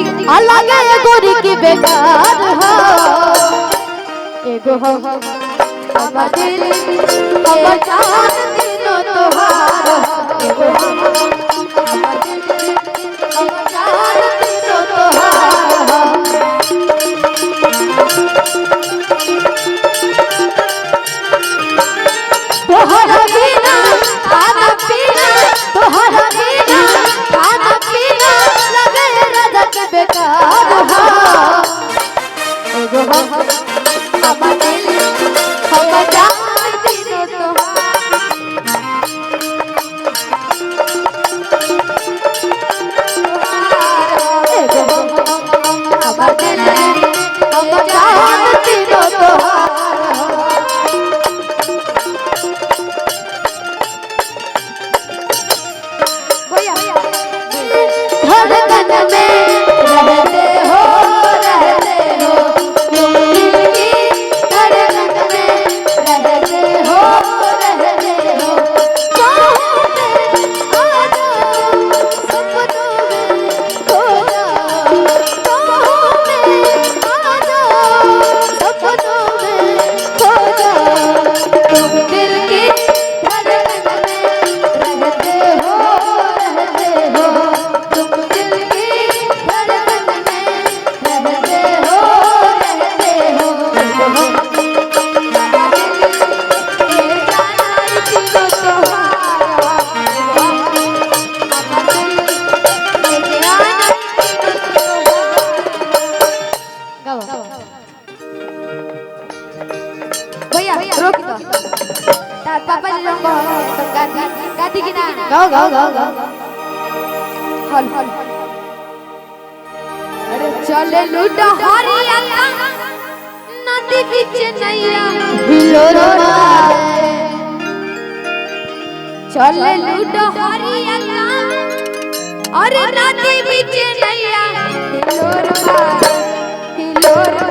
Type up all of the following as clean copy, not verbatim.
अलग गोरी की बेकार हो एगो हो हमर दिल हमर जान तीनों तोहार एगो हो हमर दिल हमर जान तीनों तोहार तोहरा बिना खाना पीना तोहरा बिना खाना पीना लगे रजत बेकार हो एगो हो हमर दिल हमर जान तीनों तोहार एगो हो हमर दिल हमर जान तीनों तोहार धड़कन में रहते हो तुम दिल की धड़कन में रहते हो बाहों में आ जाओ सपनों में खो जाओ बाहों में आ जाओ सपनों में खो जाओ तुम दिल की धड़कन में रहते हो तुम दिल की धड़कन में रहते हो भैया रोक दो पापा जी लोग गाती की ना गाओ गाओ गाओ गाओ हल हल अरे चले लूटा हरिया नदी बीच नैया हिलोरो मारे चले लूटा हरिया अरे नदी बीच नैया हिलोरो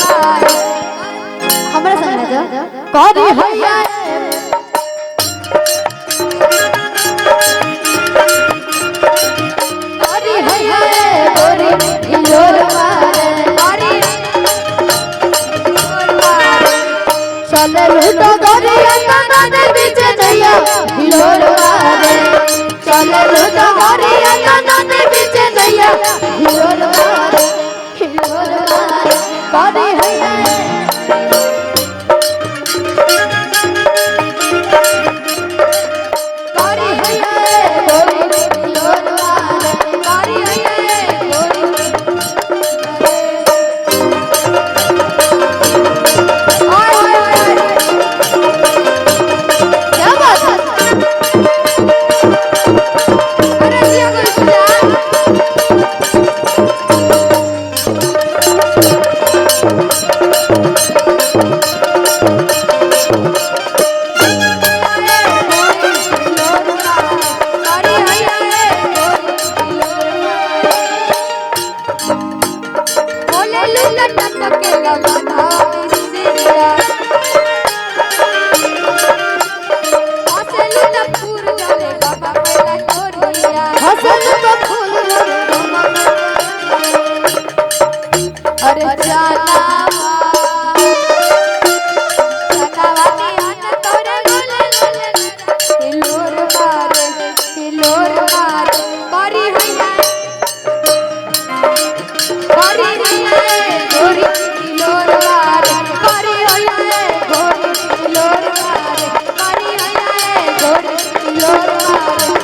मारे हमरा संग जा करी हैया चले लूटो गोरिया नदी बीच नैया हिलोर मारे चले लूटो गोरिया नदी बीच नैया हिलोर मारे करी हैया करी हैया गोरी हिलोर मारे करी हैया गोरी अरे जाना हिलोर मारे करी हैया गोरी हिलोर मारे करी हैया गोरी हिलोर मारे करी हैया गोरी हिलोर मारे